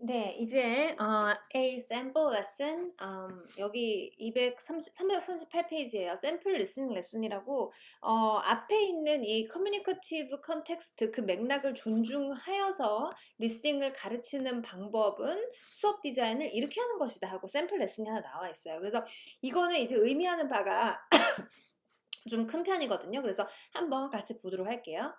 네, 이제 A sample lesson 여기 338페이지예요. 샘플 리스닝 레슨이라고 앞에 있는 이 커뮤니케이티브 컨텍스트 그 맥락을 존중하여서 리스닝을 가르치는 방법은 수업 디자인을 이렇게 하는 것이다 하고 샘플 레슨이 하나 나와 있어요. 그래서 이거는 이제 의미하는 바가 좀 큰 편이거든요. 그래서 한번 같이 보도록 할게요.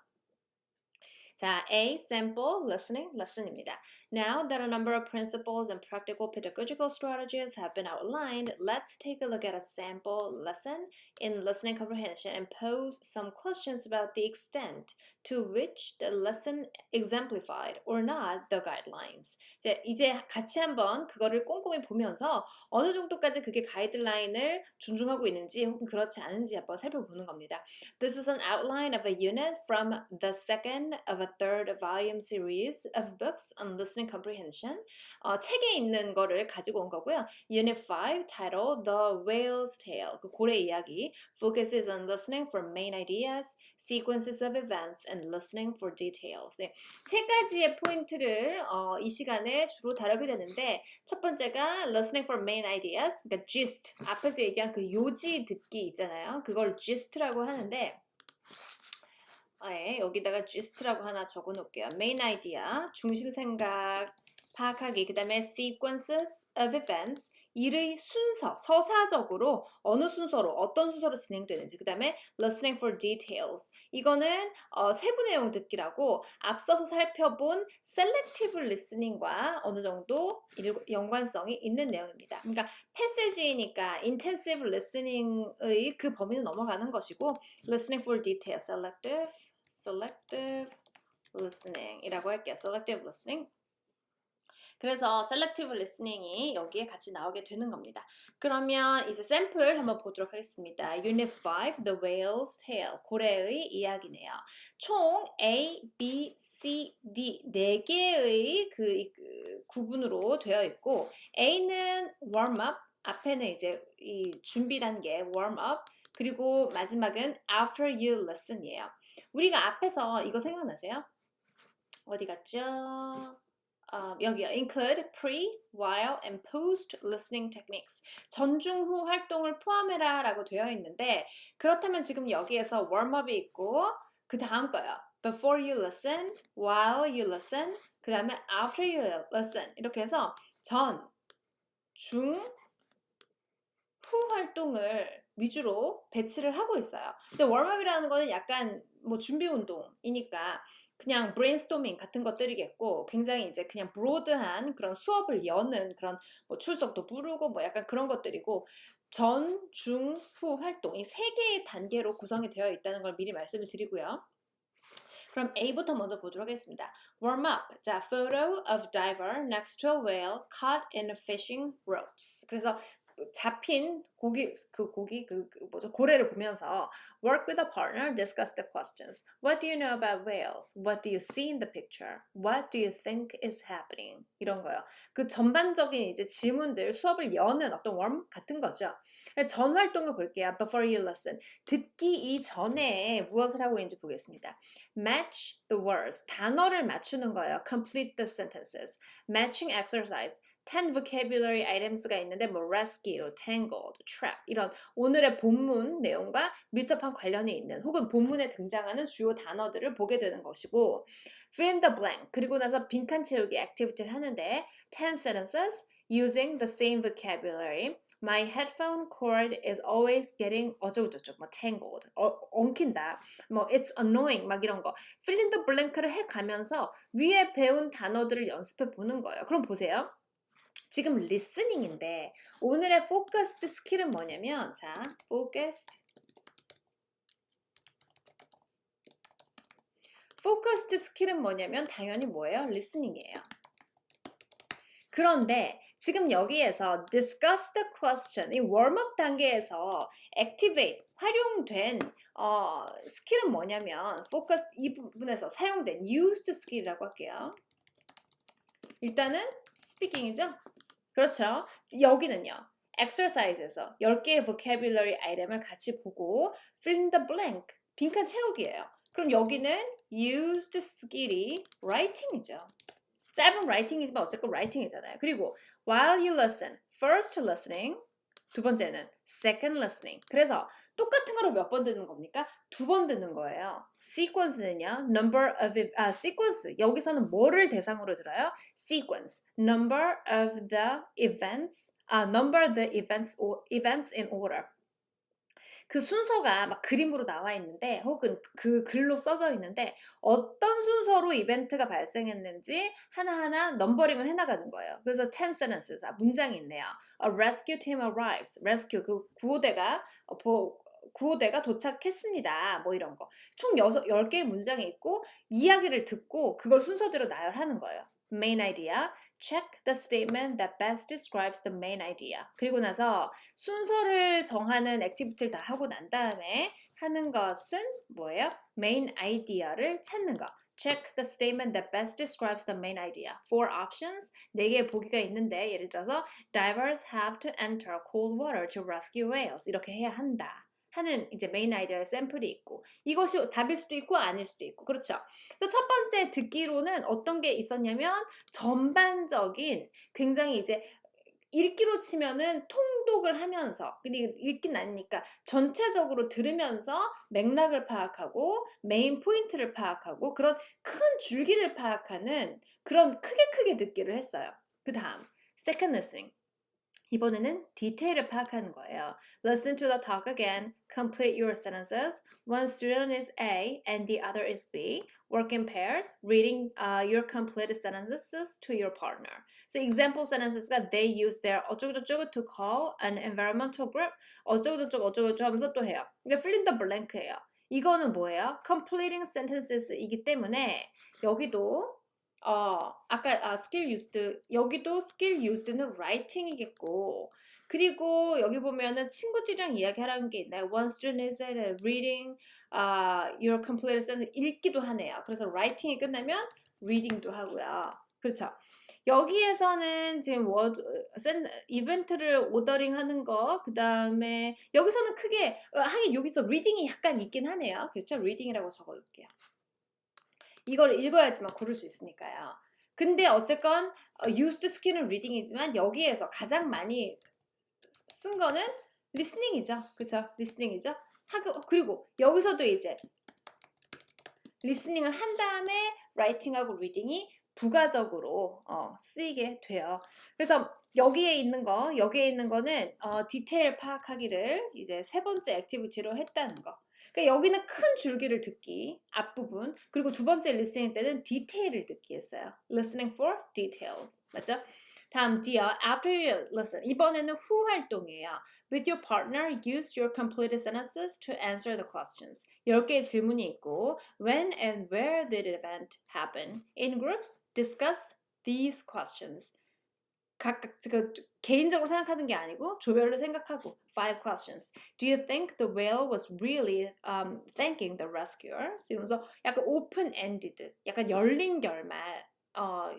자, A sample listening lesson입니다. Now that a number of principles and practical pedagogical strategies have been outlined, let's take a look at a sample lesson in listening comprehension and pose some questions about the extent to which the lesson exemplified or not the guidelines. 이제 같이 한번 그거를 꼼꼼히 보면서 어느 정도까지 그게 가이드라인을 존중하고 있는지 혹은 그렇지 않은지 한번 살펴보는 겁니다. This is an outline of a unit from the second of a third volume series of books on listening comprehension. 책에 있는 거를 가지고 온 거고요. Unit 5 titled The Whale's Tale, 그 고래 이야기, focuses on listening for main ideas, sequences of events, and listening for details. 네, 세 가지의 포인트를 이 시간에 주로 다루게 되는데 첫 번째가 listening for main ideas, 그러니까 gist, 앞에서 얘기한 그 요지 듣기 있잖아요. 그걸 gist라고 하는데 여기다가 gist라고 하나 적어 놓을게요. main idea, 중심 생각 파악하기, 그 다음에 sequences of events, 일의 순서, 서사적으로 어느 순서로, 어떤 순서로 진행되는지, 그 다음에 listening for details, 이거는 세부 내용 듣기라고 앞서서 살펴본 selective listening과 어느 정도 연관성이 있는 내용입니다. 그러니까 패시지니까 intensive listening의 그 범위는 넘어가는 것이고 listening for details, selective listening 이라고 할게요. selective listening. 그래서 selective listening이 여기에 같이 나오게 되는 겁니다. 그러면 이제 샘플 한번 보도록 하겠습니다. Unit 5, The Whale's Tale, 고래의 이야기네요. 총 A, B, C, D 4개의 그 구분으로 되어 있고 A는 warm up, 앞에는 이제 이 준비 단계 warm up, 그리고 마지막은 after you listen이에요. 우리가 앞에서 이거 생각나세요? 어디 갔죠? 여기요. Include pre, while, and post listening techniques. 전중 후 활동을 포함해라 라고 되어 있는데 그렇다면 지금 여기에서 warm-up이 있고 그 다음 거요. Before you listen, while you listen, 그 다음에 after you listen 이렇게 해서 전, 중, 후 활동을 위주로 배치를 하고 있어요. 이제 웜업이라는 거는 약간 뭐 준비 운동이니까 그냥 브레인스토밍 같은 것들이겠고 굉장히 이제 그냥 브로드한 그런 수업을 여는 그런 뭐 출석도 부르고 뭐 약간 그런 것들이고 전, 중, 후 활동 이 세 개의 단계로 구성이 되어 있다는 걸 미리 말씀을 드리고요. 그럼 A부터 먼저 보도록 하겠습니다. Warm up. 자, photo of diver next to a whale caught in fishing ropes. 그래서 잡힌 고래를 보면서 work with a partner, discuss the questions. What do you know about whales? What do you see in the picture? What do you think is happening? 이런 거요. 그 전반적인 이제 질문들 수업을 여는 어떤 웜 같은 거죠. 전 활동을 볼게요. Before you listen. 듣기 이전에 무엇을 하고 있는지 보겠습니다. Match the words. 단어를 맞추는 거예요. Complete the sentences. Matching exercise. 10 vocabulary items가 있는데 뭐 rescue, tangled, trap 이런 오늘의 본문 내용과 밀접한 관련이 있는 혹은 본문에 등장하는 주요 단어들을 보게 되는 것이고 fill in the blank 그리고 나서 빈칸 채우기 activity를 하는데 10 sentences using the same vocabulary My headphone cord is always getting 어쩌고저쩌고 뭐 tangled 엉킨다 뭐 it's annoying 막 이런 거 fill in the blank를 해가면서 위에 배운 단어들을 연습해 보는 거예요. 그럼 보세요. 지금 리스닝인데 오늘의 포커스드 스킬은 뭐냐면 자, 포커스드 스킬은 뭐냐면 당연히 뭐예요? 리스닝이에요. 그런데 지금 여기에서 discuss the question 이 웜업 단계에서 activate 활용된 스킬은 뭐냐면 focus 이 부분에서 사용된 used 스킬이라고 할게요. 일단은 speaking이죠. 그렇죠. 여기는요. exercise에서 10개의 vocabulary item을 같이 보고 fill in the blank, 빈칸 채우기예요. 그럼 여기는 used skill이 writing이죠. 짧은 writing이지만 어쨌건 writing이잖아요. 그리고 while you listen, first listening, 두 번째는 second listening. 그래서 똑같은 거를 몇 번 듣는 겁니까? 두 번 듣는 거예요. sequence는요, number of sequence. 여기서는 뭐를 대상으로 들어요? sequence, number of the events, number the events in order. 그 순서가 막 그림으로 나와 있는데 혹은 그 글로 써져 있는데 어떤 순서로 이벤트가 발생했는지 하나하나 넘버링을 해나가는 거예요. 그래서 10 sentences, 문장이 있네요. A rescue team arrives. rescue, 그 구호대가 도착했습니다. 뭐 이런 거. 총 10개의 문장이 있고 이야기를 듣고 그걸 순서대로 나열하는 거예요. main idea, check the statement that best describes the main idea. 그리고 나서 순서를 정하는 액티비티를 다 하고 난 다음에 하는 것은 뭐예요? main idea를 찾는 거. Check the statement that best describes the main idea. Four options, 4개의 보기가 있는데 예를 들어서 divers have to enter cold water to rescue whales. 이렇게 해야 한다. 하는 이제 메인 아이디어의 샘플이 있고 이것이 답일 수도 있고 아닐 수도 있고 그렇죠. 그래서 첫 번째 듣기로는 어떤 게 있었냐면 전반적인 굉장히 이제 읽기로 치면은 통독을 하면서 근데 읽긴 아니니까 전체적으로 들으면서 맥락을 파악하고 메인 포인트를 파악하고 그런 큰 줄기를 파악하는 그런 크게 듣기를 했어요. 그 다음 second listening 이번에는 디테일을 파악하는 거예요. Listen to the talk again. Complete your sentences. One student is A and the other is B. Work in pairs. Reading your completed sentences to your partner. So example sentences가 they use their 어쩌고저쩌고 to call an environmental group. 어쩌고저쩌고 하면서 또 해요. 이게 fill in the blank예요. 이거는 뭐예요? Completing sentences이기 때문에 여기도 아까 skill used 여기도 skill used는 writing이겠고 그리고 여기 보면은 친구들이랑 이야기하라는 게 있나요? One student is reading your completed sentence 읽기도 하네요. 그래서 writing이 끝나면 reading도 하고요. 그렇죠. 여기에서는 지금 이벤트를 오더링 하는 거, 그 다음에 여기서는 크게, 하긴 여기서 reading이 약간 있긴 하네요. 그렇죠? reading이라고 적어둘게요. 이걸 읽어야지만 고를 수 있으니까요. 근데 어쨌건 used skill은 reading이지만 여기에서 가장 많이 쓴 거는 listening이죠. 그쵸? listening이죠. 그리고 여기서도 이제 listening을 한 다음에 writing하고 reading이 부가적으로 쓰이게 돼요. 그래서 여기에 있는 거는 디테일 파악하기를 이제 세 번째 액티비티로 했다는 거. 그러니까 여기는 큰 줄기를 듣기 앞부분 그리고 두 번째 listening 때는 디테일을 듣기 했어요. Listening for details 맞죠? 다음 D요. After you listen 이번에는 후 활동이에요. With your partner, use your completed sentences to answer the questions. 10개의 질문이 있고 When and where did the event happen? In groups, discuss these questions. 각각 개인적으로 생각하는 게 아니고 조별로 생각하고 5 questions. Do you think the whale was really thanking the rescuers? 이러면서 약간 open-ended, 약간 열린 결말,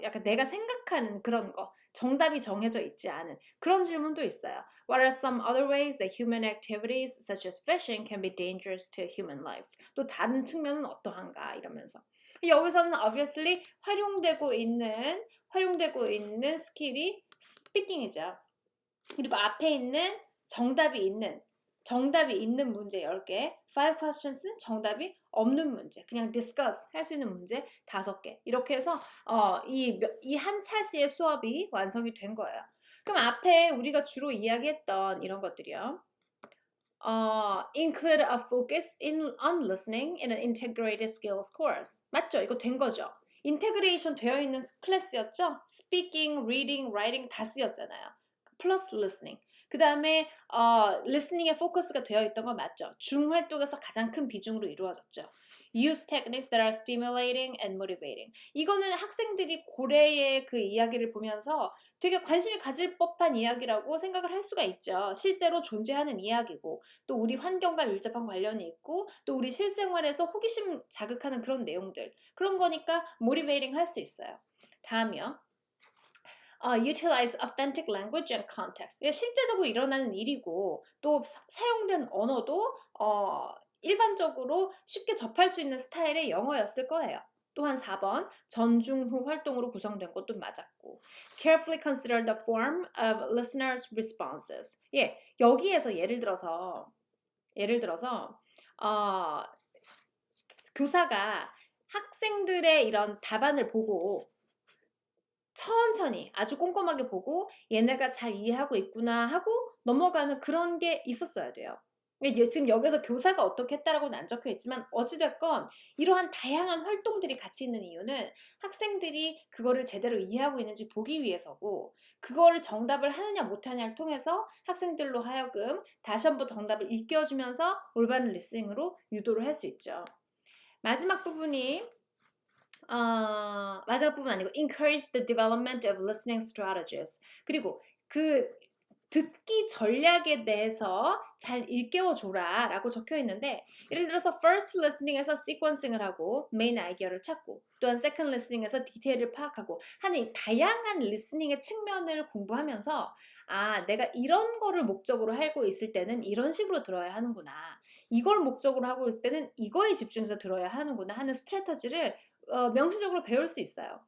약간 내가 생각하는 그런 거, 정답이 정해져 있지 않은 그런 질문도 있어요. What are some other ways that human activities such as fishing can be dangerous to human life? 또 다른 측면은 어떠한가 이러면서 여기서는 obviously 활용되고 있는 스킬이 스피킹이죠. 그리고 앞에 있는 정답이 있는 문제 10개, 5 questions 정답이 없는 문제, 그냥 discuss 할 수 있는 문제 5개. 이렇게 해서 이 한 차시의 수업이 완성이 된 거예요. 그럼 앞에 우리가 주로 이야기했던 이런 것들이요. Include a focus on listening in an integrated skills course. 맞죠? 이거 된 거죠? 인테그레이션 되어 있는 클래스였죠? Speaking, reading, writing 다 쓰였잖아요. 플러스 listening. 그 다음에 listening에 포커스가 되어 있던 거 맞죠? 중활동에서 가장 큰 비중으로 이루어졌죠. Use techniques that are stimulating and motivating. 이거는 학생들이 고래의 그 이야기를 보면서 되게 관심이 가질 법한 이야기라고 생각을 할 수가 있죠. 실제로 존재하는 이야기고 또 우리 환경과 밀접한 관련이 있고 또 우리 실생활에서 호기심 자극하는 그런 내용들 그런 거니까 motivating 할 수 있어요. 다음이요. Utilize authentic language and context. 실제적으로 일어나는 일이고 또 사용된 언어도 일반적으로 쉽게 접할 수 있는 스타일의 영어였을 거예요. 또한 4번 전중후 활동으로 구성된 것도 맞았고 carefully consider the form of listeners' responses. 예, 여기에서 예를 들어서 어, 교사가 학생들의 이런 답안을 보고 천천히 아주 꼼꼼하게 보고 얘네가 잘 이해하고 있구나 하고 넘어가는 그런 게 있었어야 돼요. 지금 여기서 교사가 어떻게 했다라고는 안 적혀 있지만 어찌됐건 이러한 다양한 활동들이 같이 있는 이유는 학생들이 그거를 제대로 이해하고 있는지 보기 위해서고 그거를 정답을 하느냐 못하냐를 통해서 학생들로 하여금 다시 한번 정답을 일깨워주면서 올바른 리스닝으로 유도를 할 수 있죠. 마지막 부분이 마지막 부분 아니고 encourage the development of listening strategies. 그리고 그 듣기 전략에 대해서 잘 일깨워줘라 라고 적혀 있는데 예를 들어서 first listening에서 sequencing을 하고 main 아이디어를 찾고 또한 second listening에서 디테일을 파악하고 하는 이 다양한 리스닝의 측면을 공부하면서 내가 이런 거를 목적으로 하고 있을 때는 이런 식으로 들어야 하는구나 이걸 목적으로 하고 있을 때는 이거에 집중해서 들어야 하는구나 하는 스트래터지를 명시적으로 배울 수 있어요.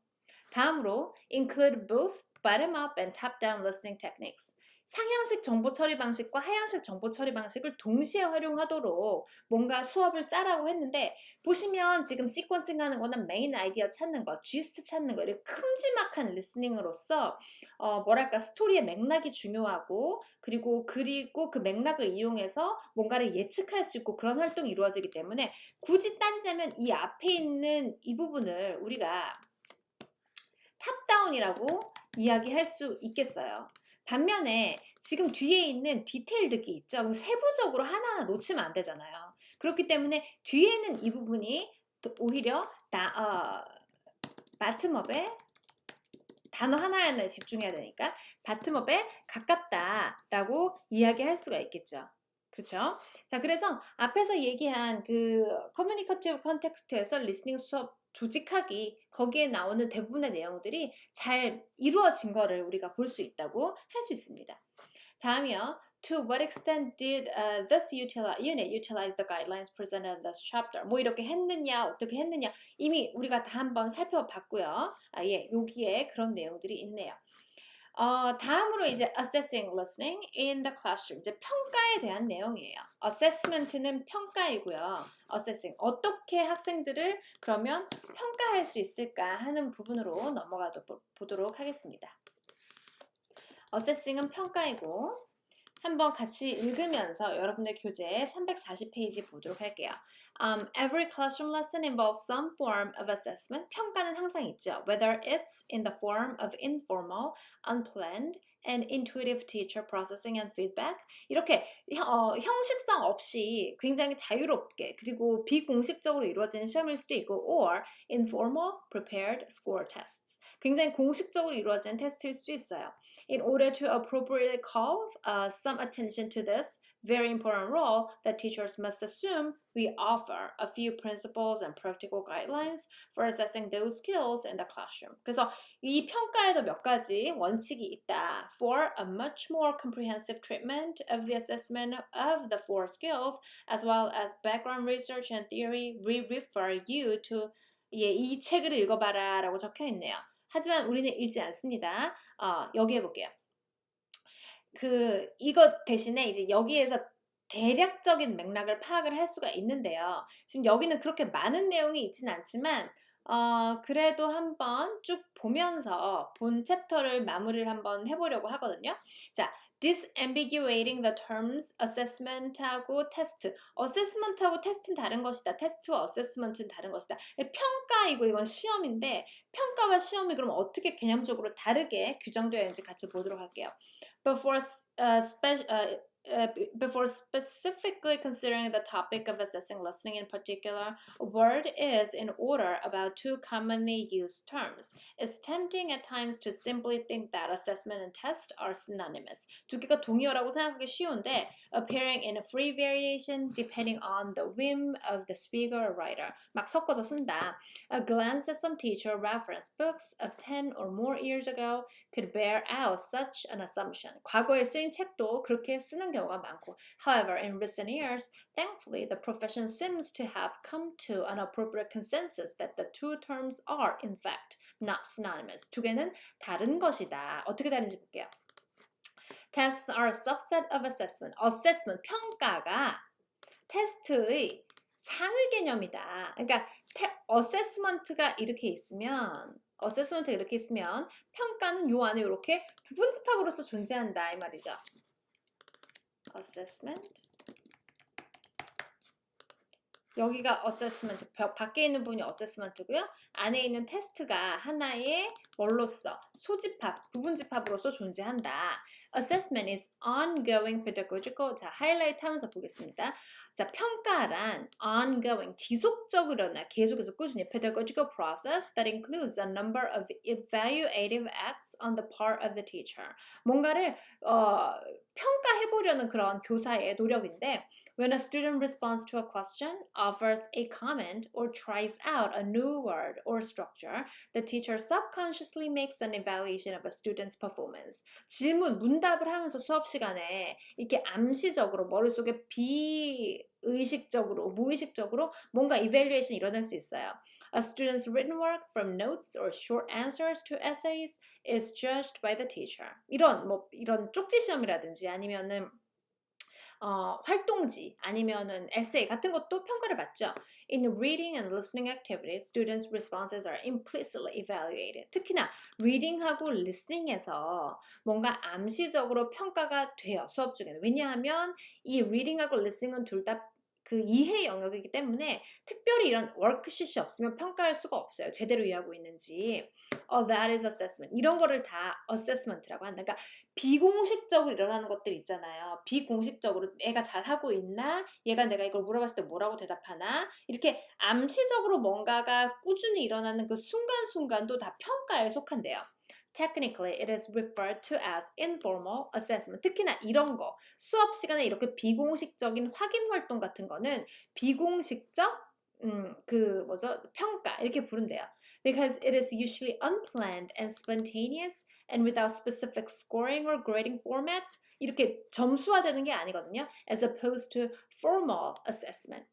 다음으로 include both bottom-up and top-down listening techniques. 상향식 정보 처리 방식과 하향식 정보 처리 방식을 동시에 활용하도록 뭔가 수업을 짜라고 했는데 보시면 지금 시퀀싱 하는 거는 메인 아이디어 찾는 거, 지스트 찾는 거 이렇게 큼지막한 리스닝으로서 뭐랄까 스토리의 맥락이 중요하고 그리고 그 맥락을 이용해서 뭔가를 예측할 수 있고 그런 활동이 이루어지기 때문에 굳이 따지자면 이 앞에 있는 이 부분을 우리가 탑다운이라고 이야기할 수 있겠어요. 반면에 지금 뒤에 있는 디테일들이 있죠. 그럼 세부적으로 하나하나 놓치면 안 되잖아요. 그렇기 때문에 뒤에 있는 이 부분이 오히려 바텀업에 단어 하나하나에 집중해야 되니까 바텀업에 가깝다라고 이야기할 수가 있겠죠. 그렇죠? 자, 그래서 앞에서 얘기한 그 커뮤니케이티브 컨텍스트에서 리스닝 수업 조직하기 거기에 나오는 대부분의 내용들이 잘 이루어진 거를 우리가 볼 수 있다고 할 수 있습니다. 다음이요. To what extent did this unit utilize the guidelines presented in this chapter? 뭐 이렇게 했느냐, 어떻게 했느냐 이미 우리가 다 한번 살펴봤고요. 여기에 그런 내용들이 있네요. 다음으로 이제 assessing listening in the classroom. 이제 평가에 대한 내용이에요. assessment는 평가이고요. assessing 어떻게 학생들을 그러면 평가할 수 있을까 하는 부분으로 넘어가 보도록 하겠습니다. assessing은 평가이고 한번 같이 읽으면서 여러분들 교재 340페이지 보도록 할게요. Every classroom lesson involves some form of assessment. 평가는 항상 있죠. Whether it's in the form of informal, unplanned, and intuitive teacher processing and feedback. 이렇게 형식성 없이 굉장히 자유롭게 그리고 비공식적으로 이루어지는 시험일 수도 있고 or informal, prepared score tests. 굉장히 공식적으로 이루어지는 테스트일 수도 있어요. In order to appropriately call some attention to this very important role that teachers must assume, we offer a few principles and practical guidelines for assessing those skills in the classroom. 그래서 이 평가에도 몇 가지 원칙이 있다. For a much more comprehensive treatment of the assessment of the four skills, as well as background research and theory, we refer you to 이 책을 읽어봐라 라고 적혀 있네요. 하지만 우리는 읽지 않습니다. 여기 해볼게요. 이것 대신에 이제 여기에서 대략적인 맥락을 파악을 할 수가 있는데요. 지금 여기는 그렇게 많은 내용이 있지는 않지만 그래도 한번 쭉 보면서 본 챕터를 마무리를 한번 해보려고 하거든요. 자, disambiguating the terms assessment하고 테스트. assessment하고 테스트는 다른 것이다. 테스트와 assessment는 다른 것이다. 평가이고 이건 시험인데 평가와 시험이 그럼 어떻게 개념적으로 다르게 규정되어 있는지 같이 보도록 할게요. Before specifically considering the topic of assessing listening in particular, a word is in order about two commonly used terms. It's tempting at times to simply think that assessment and test are synonymous. 두 개가 동의어라고 생각하기 쉬운데 appearing in a free variation depending on the whim of the speaker or writer. 막 섞어서 쓴다. A glance at some teacher reference books of 10 or more years ago could bear out such an assumption. 과거에 쓰인 책도 그렇게 쓰는 경우가 많고. However, in recent years, thankfully, the profession seems to have come to an appropriate consensus that the two terms are, in fact, not synonymous. 두 개는 다른 것이다. 어떻게 다른지 볼게요. Tests are a subset of assessment. Assessment, 평가가 테스트의 상위 개념이다. 그러니까 assessment가 이렇게 있으면 평가는 요 안에 이렇게 부분 집합으로서 존재한다 이 말이죠. assessment. 여기가 assessment, 밖에 있는 부분이 assessment고요. 안에 있는 테스트가 하나의 뭘로서? 소집합, 부분집합으로서 존재한다. Assessment is ongoing pedagogical. 자, 하이라이트 하면서 보겠습니다. 자, 평가란 ongoing, 지속적으로나 계속해서 꾸준히 pedagogical process that includes a number of evaluative acts on the part of the teacher. 뭔가를 평가해보려는 그런 교사의 노력인데 when a student responds to a question, offers a comment, or tries out a new word or structure, the teacher subconsciously makes an evaluation of a student's performance. 질문, 문답을 하면서 수업 시간에 이렇게 암시적으로 머릿속에 비의식적으로, 무의식적으로 뭔가 evaluation이 일어날 수 있어요. A student's written work from notes or short answers to essays is judged by the teacher. 이런 쪽지 시험이라든지 아니면은 활동지 아니면은 에세이 같은 것도 평가를 받죠. In reading and listening activities, students' responses are implicitly evaluated. 특히나 reading하고 listening에서 뭔가 암시적으로 평가가 돼요. 수업 중에는. 왜냐하면 이 reading하고 listening은 둘 다 그 이해 영역이기 때문에 특별히 이런 워크시트이 없으면 평가할 수가 없어요. 제대로 이해하고 있는지. That is assessment. 이런 거를 다 assessment라고 한다. 그러니까 비공식적으로 일어나는 것들 있잖아요. 비공식적으로 애가 잘하고 있나? 얘가 내가 이걸 물어봤을 때 뭐라고 대답하나? 이렇게 암시적으로 뭔가가 꾸준히 일어나는 그 순간순간도 다 평가에 속한대요. Technically, it is referred to as informal assessment. 특히나 이런 거, 수업 시간에 이렇게 비공식적인 확인 활동 같은 거는 비공식적 평가 이렇게 부른대요. Because it is usually unplanned and spontaneous and without specific scoring or grading formats. 이렇게 점수화되는 게 아니거든요. As opposed to formal assessment.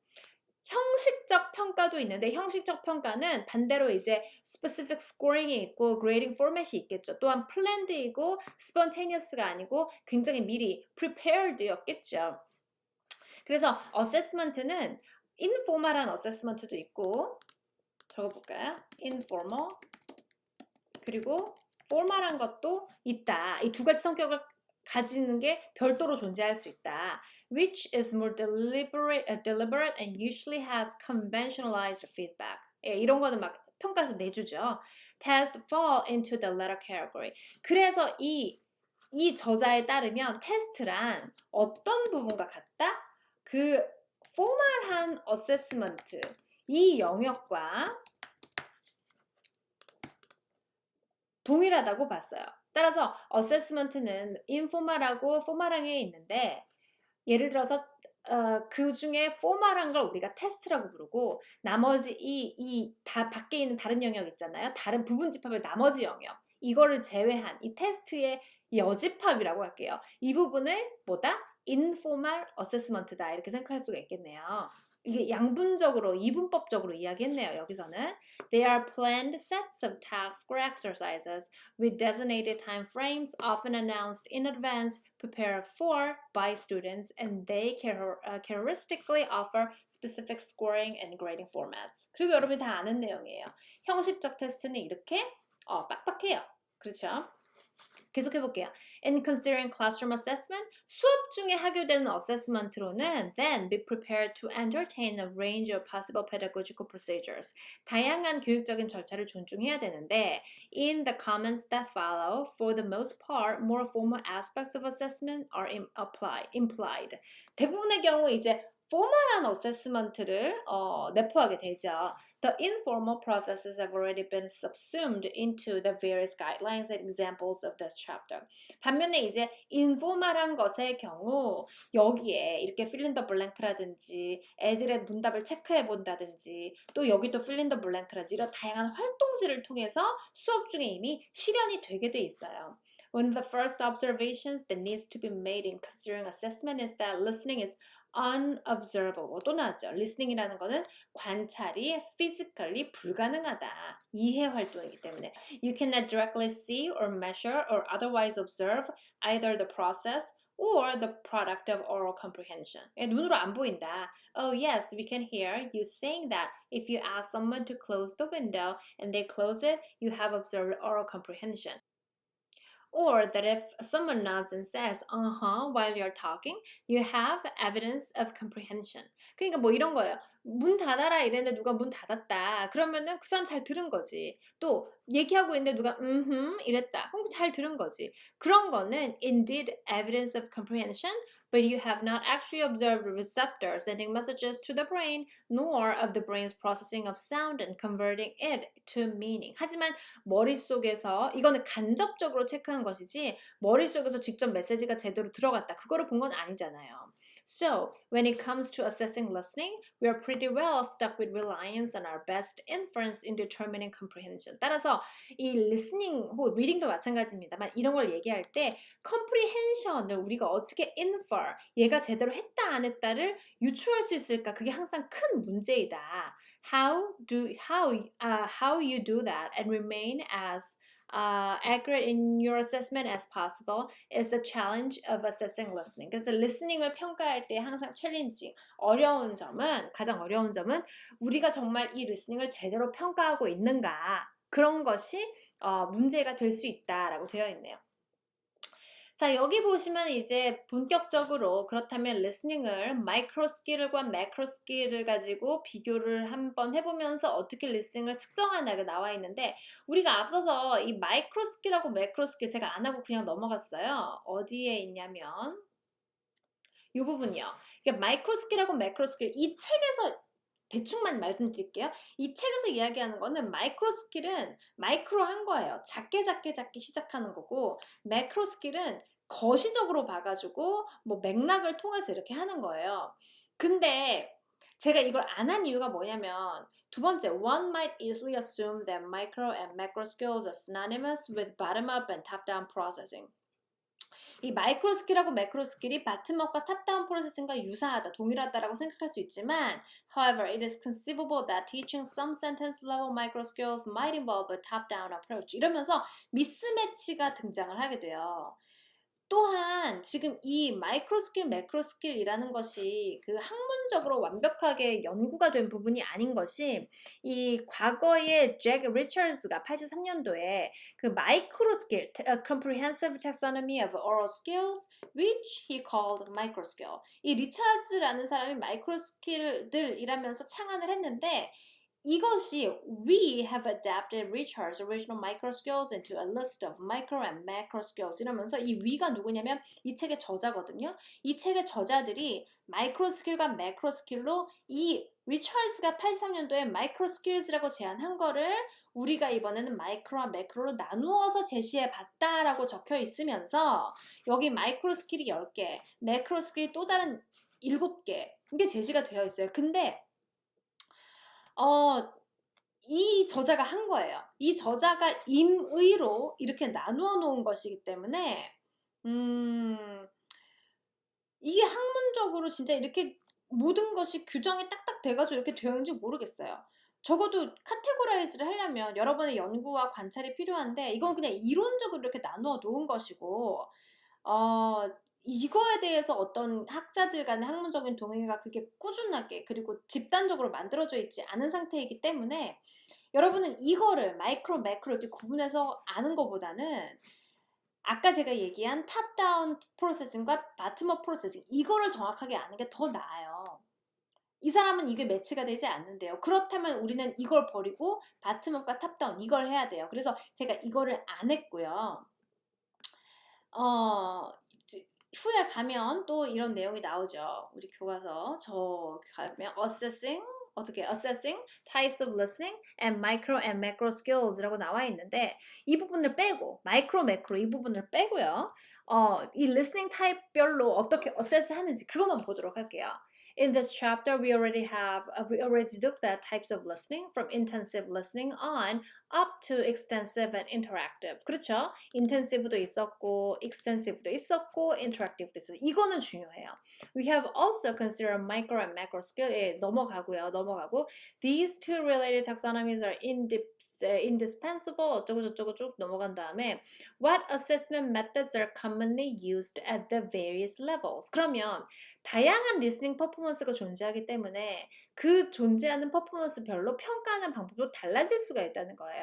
형식적 평가도 있는데 형식적 평가는 반대로 이제 specific scoring이 있고 grading format이 있겠죠. 또한 planned이고 spontaneous가 아니고 굉장히 미리 prepared였겠죠. 그래서 assessment는 informal한 assessment도 있고 적어볼까요? informal 그리고 formal한 것도 있다. 이 두 가지 성격을 가지는 게 별도로 존재할 수 있다. Which is more deliberate and usually has conventionalized feedback. 예, 이런 거는 막 평가에서 내주죠. Tests fall into the latter category. 그래서 이 저자에 따르면 테스트란 어떤 부분과 같다? 그 포멀한 어세스먼트 이 영역과 동일하다고 봤어요. 따라서 어세스먼트는 인포멀하고 포멀한 게 있는데 예를 들어서 그 중에 포멀한 걸 우리가 테스트라고 부르고 나머지 이 다 밖에 있는 다른 영역 있잖아요. 다른 부분 집합의 나머지 영역 이거를 제외한 이 테스트의 여집합이라고 할게요. 이 부분을 뭐다? 인포멀 어세스먼트다 이렇게 생각할 수가 있겠네요. 이게 양분적으로 이분법적으로 이야기했네요. 여기서는 They are planned sets of tasks or exercises with designated time frames often announced in advance prepared for by students and they characteristically offer specific scoring and grading formats. 그리고 여러분이 다 아는 내용이에요. 형식적 테스트는 이렇게 빡빡해요. 그렇죠? 계속 해볼게요. In considering classroom assessment, 수업 중에 하교되는 assessment로는 then be prepared to entertain a range of possible pedagogical procedures. 다양한 교육적인 절차를 존중해야 되는데 in the comments that follow, for the most part, more formal aspects of assessment are implied. 대부분의 경우 이제 포멀한 어세스먼트를 내포하게 되죠. The informal processes have already been subsumed into the various guidelines and examples of this chapter. 반면에 이제 인포멀한 것의 경우 여기에 이렇게 fill in the blank라든지 애들의 문답을 체크해 본다든지 또 여기도 fill in the blank라든지 이런 다양한 활동지를 통해서 수업 중에 이미 실현이 되게 돼 있어요. One of the first observations that needs to be made in considering assessment is that listening is unobservable. 또 나왔죠. listening이라는 거는 관찰이 physically 불가능하다. 이해 활동이기 때문에. You cannot directly see or measure or otherwise observe either the process or the product of oral comprehension. 눈으로 안 보인다. Oh yes, we can hear you saying that if you ask someone to close the window and they close it, you have observed oral comprehension. Or that if someone nods and says, uh-huh, while you're talking, you have evidence of comprehension. 그러니까 뭐 이런 거예요. 문 닫아라 이랬는데 누가 문 닫았다. 그러면은 그 사람 잘 들은 거지. 또 얘기하고 있는데 누가 이랬다. 그럼 잘 들은 거지. 그런 거는 indeed evidence of comprehension, but you have not actually observed the receptor sending messages to the brain, nor of the brain's processing of sound and converting it to meaning. 하지만 머릿속에서 이거는 간접적으로 체크한 것이지 머릿속에서 직접 메시지가 제대로 들어갔다. 그거를 본 건 아니잖아요. So, when it comes to assessing listening, we are pretty well stuck with reliance on our best inference in determining comprehension. 따라서 이 listening 혹은 reading도 마찬가지입니다만 이런 걸 얘기할 때 comprehension을 우리가 어떻게 infer, 얘가 제대로 했다 안 했다를 유추할 수 있을까? 그게 항상 큰 문제이다. How you do that and remain as accurate in your assessment as possible is a challenge of assessing listening. 그래서 listening을 평가할 때 항상 챌린지, 가장 어려운 점은 우리가 정말 이 listening을 제대로 평가하고 있는가 그런 것이 문제가 될 수 있다라고 되어 있네요. 자, 여기 보시면 이제 본격적으로 그렇다면 리스닝을 마이크로 스킬과 매크로 스킬을 가지고 비교를 한번 해보면서 어떻게 리스닝을 측정하나가 나와 있는데 우리가 앞서서 이 마이크로 스킬하고 매크로 스킬 제가 안 하고 그냥 넘어갔어요. 어디에 있냐면 이 부분이요. 그러니까 마이크로 스킬하고 매크로 스킬 이 책에서 대충만 말씀드릴게요. 이 책에서 이야기하는 거는 마이크로 스킬은 마이크로 한 거예요. 작게 시작하는 거고 매크로 스킬은 거시적으로 봐가지고 뭐 맥락을 통해서 이렇게 하는 거예요. 근데 제가 이걸 안 한 이유가 뭐냐면 두 번째, one might easily assume that micro and macro skills are synonymous with bottom-up and top-down processing. 이 마이크로 스킬하고 매크로 스킬이 바텀업과 탑다운 프로세싱과 유사하다, 동일하다라고 생각할 수 있지만 however, it is conceivable that teaching some sentence level micro skills might involve a top-down approach. 이러면서 미스매치가 등장을 하게 돼요. 또한 지금 이 마이크로 스킬, 매크로 스킬이라는 것이 그 학문적으로 완벽하게 연구가 된 부분이 아닌 것이 이 과거에 잭 리처즈가 83년도에 그 마이크로 스킬, A Comprehensive Taxonomy of Oral Skills, which he called micro skill. 이 리처즈라는 사람이 마이크로 스킬들이라면서 창안을 했는데 이것이 we have adapted Richard's original micro skills into a list of micro and macro skills 이러면서 이 we가 누구냐면 이 책의 저자거든요. 이 책의 저자들이 마이크로 스킬과 매크로 스킬로 이 리처즈가 83년도에 마이크로 스킬즈라고 제안한 거를 우리가 이번에는 마이크로와 매크로로 나누어서 제시해 봤다라고 적혀 있으면서 여기 마이크로 스킬이 10개, 매크로 스킬이 또 다른 7개 이게 제시가 되어 있어요. 근데 이 저자가 한 거예요. 이 저자가 임의로 이렇게 나누어 놓은 것이기 때문에 이게 학문적으로 진짜 이렇게 모든 것이 규정이 딱딱 돼가지고 이렇게 되어 있는지 모르겠어요. 적어도 카테고라이즈를 하려면 여러 번의 연구와 관찰이 필요한데 이건 그냥 이론적으로 이렇게 나누어 놓은 것이고 이거에 대해서 어떤 학자들 간의 학문적인 동의가 그게 꾸준하게 그리고 집단적으로 만들어져 있지 않은 상태이기 때문에 여러분은 이거를 마이크로, 매크로 이렇게 구분해서 아는 것보다는 아까 제가 얘기한 탑다운 프로세싱과 바텀업 프로세싱 이거를 정확하게 아는 게 더 나아요. 이 사람은 이게 매치가 되지 않는데요. 그렇다면 우리는 이걸 버리고 바텀업과 탑다운 이걸 해야 돼요. 그래서 제가 이거를 안 했고요. 후에 가면 또 이런 내용이 나오죠. 우리 교과서 저 가면 assessing types of listening and micro and macro skills라고 나와 있는데 이 부분을 빼고 마이크로 매크로 이 부분을 빼고요. 이 listening type별로 어떻게 assess 하는지 그것만 보도록 할게요. In this chapter, we already looked at types of listening from intensive listening on up to extensive and interactive. 그렇죠? intensive도 있었고, extensive도 있었고, interactive도 있었고. 이거는 중요해요. We have also considered micro and macro skill에 넘어가고 these two related taxonomies are indispensable 어쩌고 저쩌고 쭉 넘어간 다음에 what assessment methods are commonly used at the various levels. 그러면 다양한 리스닝 퍼포먼스가 존재하기 때문에 그 존재하는 퍼포먼스별로 평가하는 방법도 달라질 수가 있다는 거예요.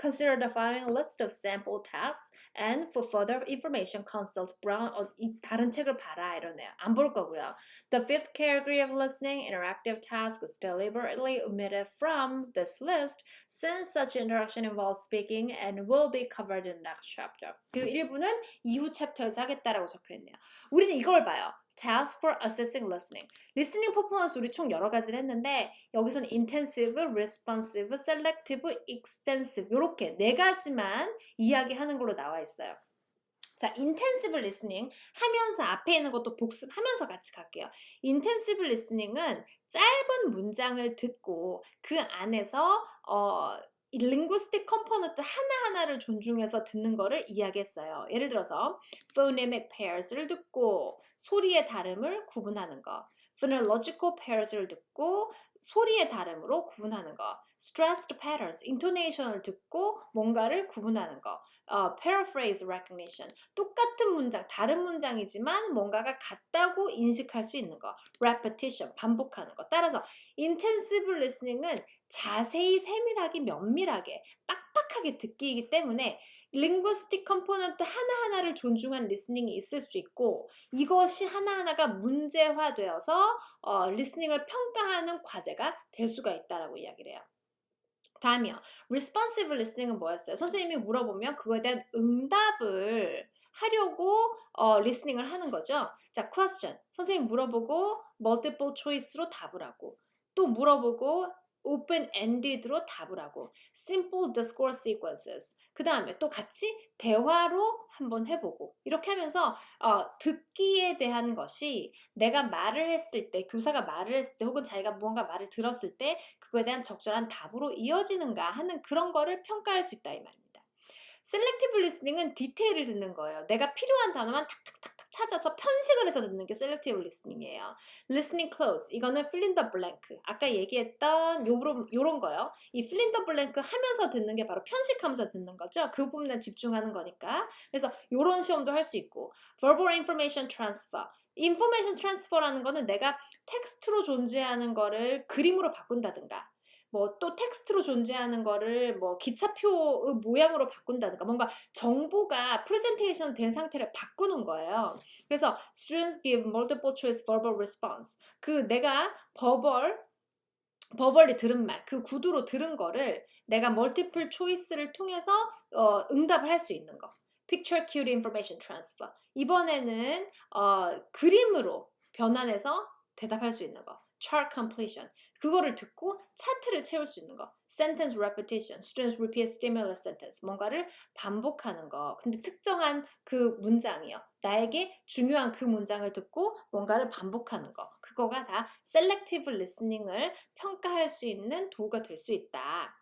Consider the following list of sample tasks and for further information consult Brown 이 다른 책을 봐라 이러네요. 안 볼 거고요. The fifth category of listening, interactive tasks, is deliberately omitted from this list since such interaction involves speaking and will be covered in the next chapter. 그리고 일부는 이후 챕터에서 하겠다라고 적혀있네요. 우리는 이걸 봐요. Task for assessing listening. 리스닝 퍼포먼스 우리 총 여러 가지를 했는데 여기서는 intensive, responsive, selective, extensive 이렇게 네 가지만 이야기하는 걸로 나와 있어요. 자, intensive listening 하면서 앞에 있는 것도 복습하면서 같이 갈게요. intensive listening은 짧은 문장을 듣고 그 안에서 이 linguistic component 하나하나를 존중해서 듣는 거를 이야기했어요. 예를 들어서 phonemic pairs를 듣고 소리의 다름을 구분하는 거, phonological pairs를 듣고 소리의 다름으로 구분하는 거, stressed patterns, intonation을 듣고 뭔가를 구분하는 거, paraphrase recognition, 똑같은 문장, 다른 문장이지만 뭔가가 같다고 인식할 수 있는 거, repetition, 반복하는 거. 따라서 intensive listening은 자세히 세밀하게 면밀하게 빡빡하게 듣기이기 때문에 linguistic component 하나하나를 존중한 리스닝이 있을 수 있고 이것이 하나하나가 문제화되어서 리스닝을 평가하는 과제가 될 수가 있다라고 이야기를 해요. 다음이요. responsive listening은 뭐였어요? 선생님이 물어보면 그거에 대한 응답을 하려고 리스닝을 하는 거죠. 자, question. 선생님 물어보고 multiple choice로 답을 하고 또 물어보고 open-ended로 답을 하고 simple discourse sequences 그 다음에 또 같이 대화로 한번 해보고 이렇게 하면서 듣기에 대한 것이 내가 말을 했을 때 교사가 말을 했을 때 혹은 자기가 무언가 말을 들었을 때 그거에 대한 적절한 답으로 이어지는가 하는 그런 거를 평가할 수 있다 이 말입니다. 셀렉티브 리스닝은 디테일을 듣는 거예요. 내가 필요한 단어만 탁탁탁탁 찾아서 편식을 해서 듣는 게 셀렉티브 리스닝이에요. listening close 이거는 fill in the blank 아까 얘기했던 요런 거요. 이 fill in the blank 하면서 듣는 게 바로 편식하면서 듣는 거죠. 그 부분에 집중하는 거니까. 그래서 요런 시험도 할 수 있고 verbal information transfer information transfer라는 거는 내가 텍스트로 존재하는 거를 그림으로 바꾼다든가 뭐 또 텍스트로 존재하는 거를 뭐 기차표 모양으로 바꾼다든가 뭔가 정보가 프레젠테이션 된 상태를 바꾸는 거예요. 그래서 students give multiple choice verbal response. 그 내가 버벌리 들은 말, 그 구두로 들은 거를 내가 multiple choice를 통해서 응답을 할 수 있는 거. Picture cued information transfer. 이번에는 그림으로 변환해서 대답할 수 있는 거. Chart completion. 그거를 듣고 차트를 채울 수 있는 거. Sentence repetition. Students repeat stimulus sentence. 뭔가를 반복하는 거. 근데 특정한 그 문장이요. 나에게 중요한 그 문장을 듣고 뭔가를 반복하는 거. 그거가 다 selective listening을 평가할 수 있는 도구가 될 수 있다.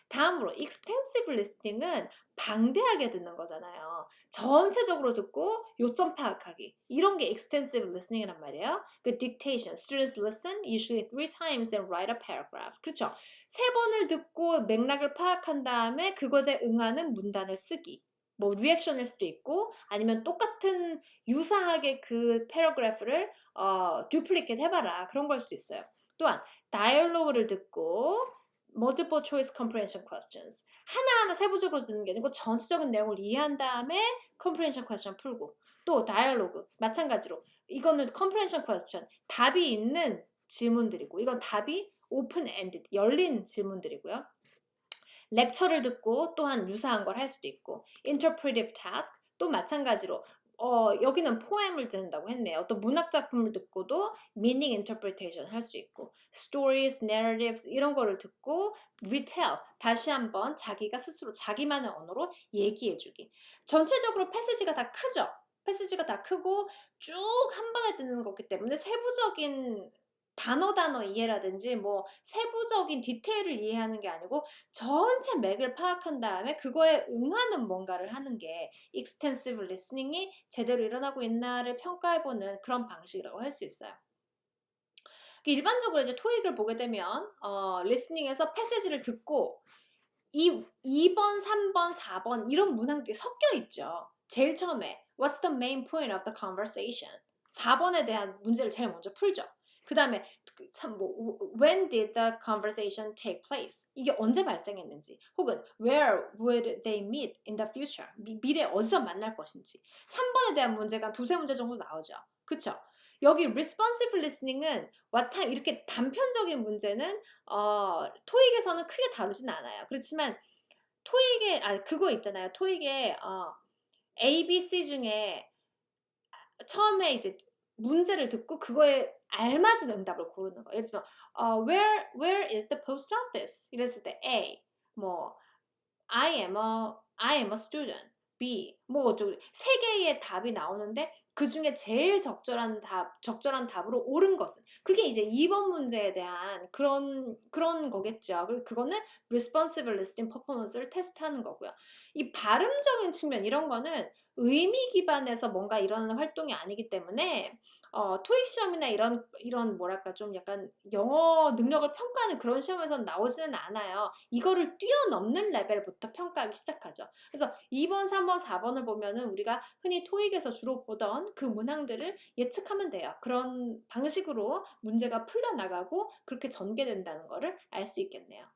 다음으로 extensive listening은 방대하게 듣는 거잖아요. 전체적으로 듣고 요점 파악하기. 이런 게 extensive listening이란 말이에요. 그 dictation, students listen usually 3 times and write a paragraph. 그렇죠? 3번을 듣고 맥락을 파악한 다음에 그것에 응하는 문단을 쓰기. 뭐 리액션일 수도 있고 아니면 똑같은 유사하게 그 패러그래프를 duplicate 해봐라. 그런 걸 수도 있어요. 또한 다이얼로그를 듣고 multiple choice comprehension questions. 하나하나 세부적으로 듣는 게 아니고 전체적인 내용을 이해한 다음에 comprehension question 풀고 또 다이얼로그 마찬가지로 이거는 comprehension question 답이 있는 질문들이고 이건 답이 open-ended 열린 질문들이고요. 렉처를 듣고 또한 유사한 걸 할 수도 있고 interpretive task 또 마찬가지로 여기는 포엠을 듣는다고 했네요. 또 문학 작품을 듣고도 meaning interpretation 할 수 있고 stories, narratives 이런 거를 듣고 retell 다시 한번 자기가 스스로 자기만의 언어로 얘기해주기. 전체적으로 패시지가 다 크죠. 패시지가 다 크고 쭉 한 번에 듣는 거기 때문에 세부적인 단어 이해라든지 뭐 세부적인 디테일을 이해하는 게 아니고 전체 맥을 파악한 다음에 그거에 응하는 뭔가를 하는 게 extensive listening이 제대로 일어나고 있나를 평가해보는 그런 방식이라고 할 수 있어요. 일반적으로 이제 토익을 보게 되면 리스닝에서 패세지를 듣고 2번, 3번, 4번 이런 문항들이 섞여 있죠. 제일 처음에 What's the main point of the conversation? 4번에 대한 문제를 제일 먼저 풀죠. 그 다음에 When did the conversation take place? 이게 언제 발생했는지 혹은 Where would they meet in the future? 미래에 어디서 만날 것인지 3번에 대한 문제가 두세 문제 정도 나오죠. 그쵸? 여기 responsive listening은 what time 이렇게 단편적인 문제는 토익에서는 크게 다루진 않아요. 그렇지만 토익에 그거 있잖아요. 토익에 A, B, C 중에 처음에 이제 문제를 듣고 그거에 알맞은 응답을 고르는 거예요. 예를 들면 where is the post office? 이랬을 때 A 뭐 I am a student. B 뭐 어쩌고 세 개의 답이 나오는데 그 중에 제일 적절한 답으로 옳은 것은 그게 이제 2번 문제에 대한 그런 거겠죠. 그리고 그거는 responsive listening performance를 테스트하는 거고요. 이 발음적인 측면 이런 거는 의미 기반에서 뭔가 일어나는 활동이 아니기 때문에 토익 시험이나 이런 뭐랄까 좀 약간 영어 능력을 평가하는 그런 시험에서는 나오지는 않아요. 이거를 뛰어넘는 레벨부터 평가하기 시작하죠. 그래서 2번, 3번, 4번을 보면은 우리가 흔히 토익에서 주로 보던 그 문항들을 예측하면 돼요. 그런 방식으로 문제가 풀려나가고 그렇게 전개된다는 거를 알 수 있겠네요.